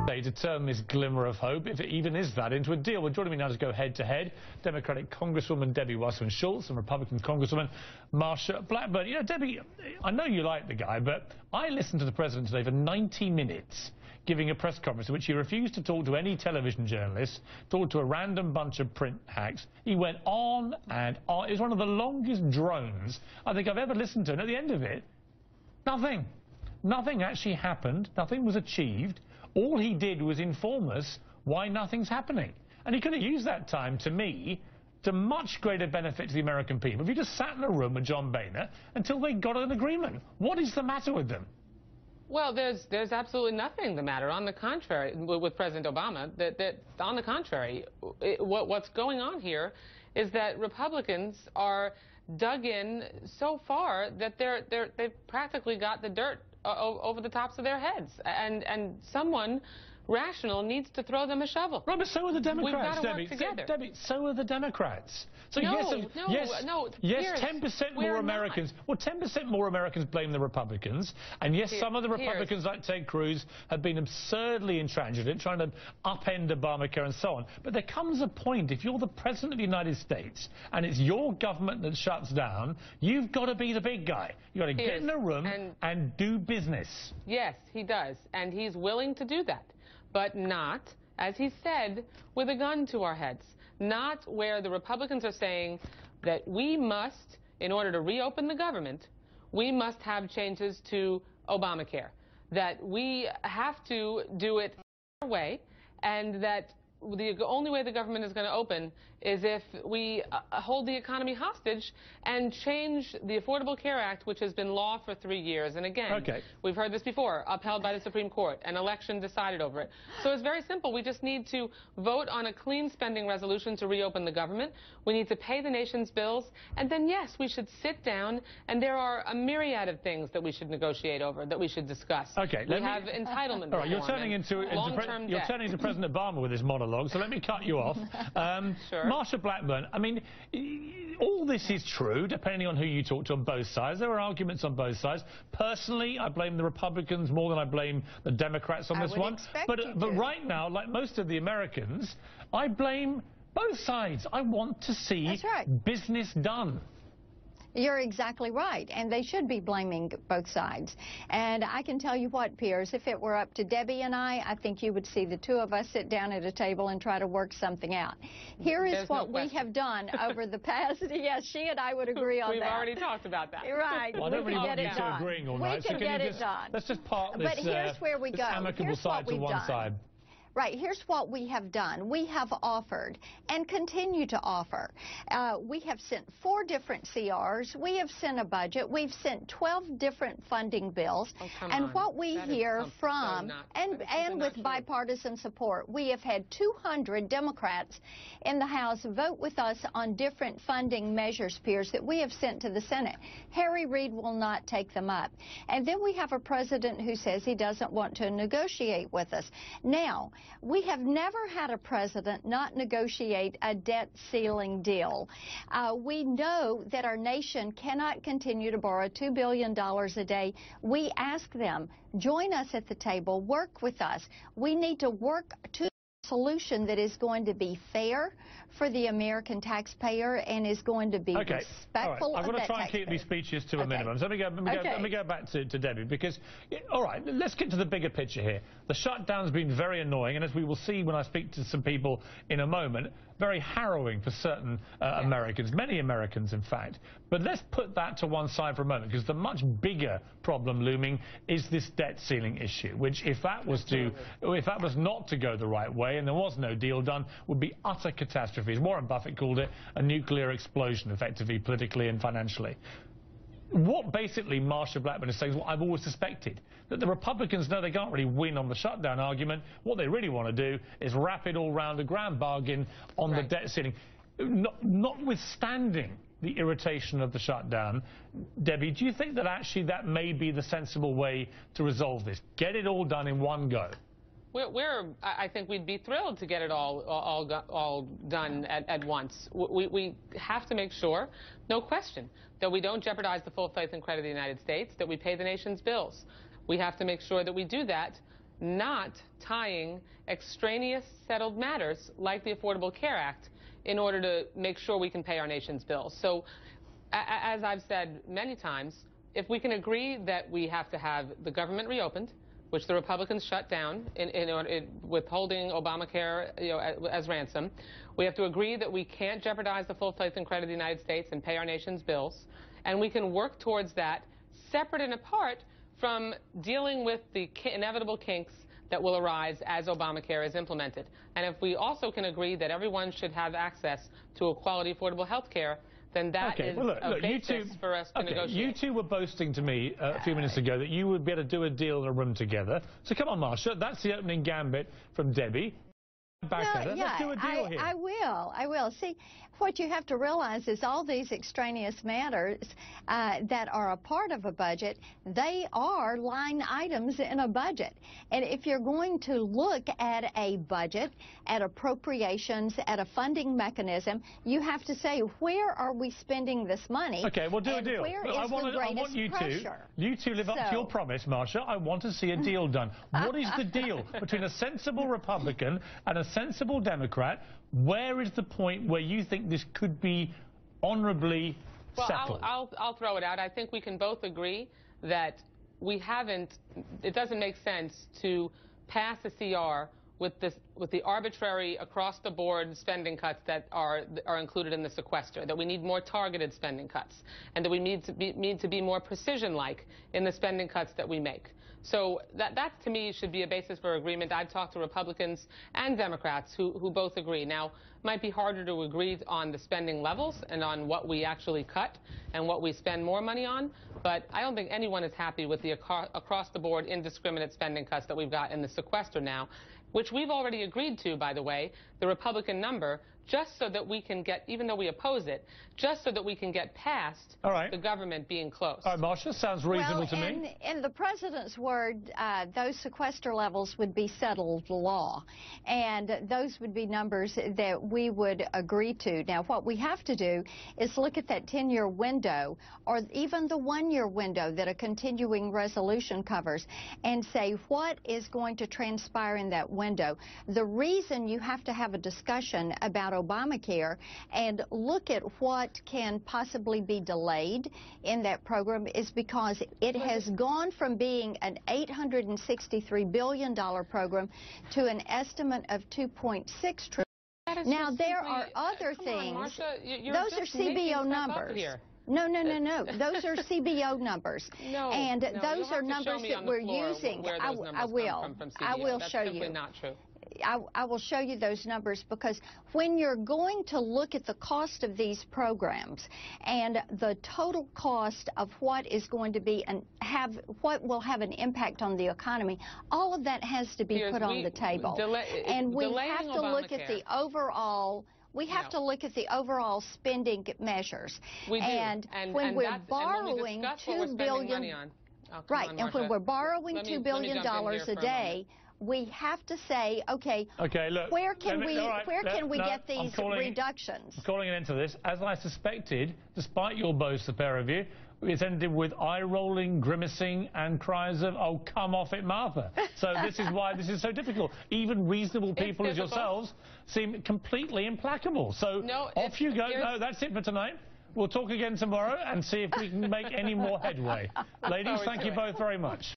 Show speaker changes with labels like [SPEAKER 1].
[SPEAKER 1] To turn this glimmer of hope, if it even is that, into a deal. Well, joining me now to go head-to-head, Democratic Congresswoman Debbie Wasserman-Schultz and Republican Congresswoman Marsha Blackburn. You know, Debbie, I know you like the guy, but I listened to the President today for 90 minutes giving a press conference in which he refused to talk to any television journalists, talked to a random bunch of print hacks. He went on and on. It was one of the longest drones I think I've ever listened to, and at the end of it, nothing. Nothing actually happened. Nothing was achieved. All he did was inform us why nothing's happening. And he could have used that time, to me, to much greater benefit to the American people if he just sat in a room with John Boehner until they got an agreement. What is the matter with them?
[SPEAKER 2] Well, there's absolutely nothing the matter. On the contrary, with President Obama, on the contrary, what's going on here is that Republicans are dug in so far that they've practically got the dirt over the tops of their heads, and someone rational needs to throw them a shovel.
[SPEAKER 1] Right, but so are the Democrats,
[SPEAKER 2] We've got to
[SPEAKER 1] Debbie.
[SPEAKER 2] work together.
[SPEAKER 1] Debbie, so are the Democrats. So
[SPEAKER 2] no,
[SPEAKER 1] yes, 10% more Americans. Well, 10% more Americans blame the Republicans, and yes, some of the Republicans, like Ted Cruz, have been absurdly intransigent, trying to upend Obamacare and so on. But there comes a point, if you're the President of the United States and it's your government that shuts down, you've got to be the big guy. You've got to get in a room and do business.
[SPEAKER 2] Yes, he does, and he's willing to do that. But not, as he said, with a gun to our heads. Not where the Republicans are saying that we must, in order to reopen the government, we must have changes to Obamacare. That we have to do it our way, and that the only way the government is going to open is if we hold the economy hostage and change the Affordable Care Act, which has been law for 3 years. And again, we've heard this before, upheld by the Supreme Court, an election decided over it. So it's very simple. We just need to vote on a clean spending resolution to reopen the government. We need to pay the nation's bills. And then, yes, we should sit down, and there are a myriad of things that we should negotiate over, that we should discuss.
[SPEAKER 1] Okay,
[SPEAKER 2] we have entitlement.
[SPEAKER 1] All right, you're turning into President Obama with this monologue, so let me cut you off.
[SPEAKER 2] Sure.
[SPEAKER 1] Marsha Blackburn, I mean, all this is true, depending on who you talk to on both sides. There are arguments on both sides. Personally, I blame the Republicans more than I blame the Democrats on this one. But right now, like most of the Americans, I blame both sides. I want to see business done.
[SPEAKER 3] You're exactly right, and they should be blaming both sides. And I can tell you what, Piers, if it were up to Debbie and I think you would see the two of us sit down at a table and try to work something out. Here is what we have done over the past, yes, she and I would agree on that.
[SPEAKER 2] We've already talked about that.
[SPEAKER 3] Right.
[SPEAKER 1] Well, I don't really want you two agreeing all night.
[SPEAKER 3] We can get it done.
[SPEAKER 1] Let's just park this,
[SPEAKER 3] but here's where we go.
[SPEAKER 1] Amicable side to one side.
[SPEAKER 3] Right, here's what we have done. We have offered and continue to offer. We have sent 4 different CRs. We have sent a budget. We've sent 12 different funding bills. And what we hear from, and with bipartisan support, we have had 200 Democrats in the House vote with us on different funding measures, Piers, that we have sent to the Senate. Harry Reid will not take them up. And then we have a president who says he doesn't want to negotiate with us. Now, we have never had a president not negotiate a debt ceiling deal. We know that our nation cannot continue to borrow $2 billion a day. We ask them, join us at the table, work with us. We need to work to a solution that is going to be fair for the American taxpayer and is going to be respectful
[SPEAKER 1] I'm going to try and keep these speeches to a minimum. So let me go back to Debbie, because, all right, let's get to the bigger picture here. The shutdown's been very annoying, and as we will see when I speak to some people in a moment, very harrowing for certain Americans, many Americans, in fact. But let's put that to one side for a moment, because the much bigger problem looming is this debt ceiling issue, which, if that was not to go the right way and there was no deal done, would be utter catastrophe. As Warren Buffett called it, a nuclear explosion, effectively, politically and financially. What basically Marsha Blackburn is saying is what I've always suspected, that the Republicans know they can't really win on the shutdown argument. What they really want to do is wrap it all round a grand bargain on the debt ceiling. Notwithstanding the irritation of the shutdown, Debbie, do you think that actually that may be the sensible way to resolve this? Get it all done in one go.
[SPEAKER 2] I think we'd be thrilled to get it all done at once. We have to make sure, no question, that we don't jeopardize the full faith and credit of the United States, that we pay the nation's bills. We have to make sure that we do that not tying extraneous settled matters like the Affordable Care Act in order to make sure we can pay our nation's bills. So, as I've said many times, if we can agree that we have to have the government reopened, which the Republicans shut down in withholding Obamacare, as ransom, we have to agree that we can't jeopardize the full faith and credit of the United States and pay our nation's bills, and we can work towards that separate and apart from dealing with the inevitable kinks that will arise as Obamacare is implemented. And if we also can agree that everyone should have access to a quality, affordable health care, then that is a basis for us to negotiate.
[SPEAKER 1] You two were boasting to me a few minutes ago that you would be able to do a deal in a room together. So come on, Marsha, that's the opening gambit from Debbie. Let's do a deal here.
[SPEAKER 3] I will. See, what you have to realize is all these extraneous matters that are a part of a budget, they are line items in a budget. And if you're going to look at a budget, at appropriations, at a funding mechanism, you have to say, where are we spending this money?
[SPEAKER 1] Okay, we'll do a deal.
[SPEAKER 3] Where is the greatest pressure?
[SPEAKER 1] You two live up to your promise, Marsha. I want to see a deal done. What is the deal between a sensible Republican and a sensible Democrat? Where is the point where you think this could be honorably settled?
[SPEAKER 2] Well, I'll throw it out. I think we can both agree that it doesn't make sense to pass a CR with the arbitrary across-the-board spending cuts that are included in the sequester, that we need more targeted spending cuts, and that we need to be more precision-like in the spending cuts that we make. So that to me should be a basis for agreement. I've talked to Republicans and Democrats who both agree. Now, it might be harder to agree on the spending levels and on what we actually cut and what we spend more money on, but I don't think anyone is happy with the across-the-board indiscriminate spending cuts that we've got in the sequester now, which we've already agreed to, by the way, the Republican number, just so that we can get, even though we oppose it, just so that we can get past the government being closed.
[SPEAKER 1] All right, Marsha, sounds reasonable to me.
[SPEAKER 3] In the President's word, those sequester levels would be settled law, and those would be numbers that we would agree to. Now, what we have to do is look at that 10-year window, or even the 1-year window that a continuing resolution covers, and say what is going to transpire in that window. The reason you have to have a discussion about Obamacare and look at what can possibly be delayed in that program is because it has gone from being an $863 billion program to an estimate of $2.6 trillion. Now, there are other things.
[SPEAKER 2] Marsha,
[SPEAKER 3] those are CBO numbers. No. Those are CBO numbers. And those are numbers that we're using. I will show you.
[SPEAKER 2] That's simply not true.
[SPEAKER 3] I will show you those numbers, because when you're going to look at the cost of these programs and the total cost of what is going to be what will have an impact on the economy, all of that has to be put on the table. And we have to look at the overall. We have to look at the overall spending measures.
[SPEAKER 2] We do.
[SPEAKER 3] And when we're borrowing $2 billion, right? And when we're borrowing $2 billion a day, we have to say, okay, look, where can we get these reductions?
[SPEAKER 1] I'm calling an end to this. As I suspected, despite your boast, the pair of you, it's ended with eye-rolling, grimacing, and cries of, oh, come off it, Martha. So this is why this is so difficult. Even reasonable people as yourselves seem completely implacable. So off you go. No, that's it for tonight. We'll talk again tomorrow and see if we can make any more headway. Ladies, thank you both very much.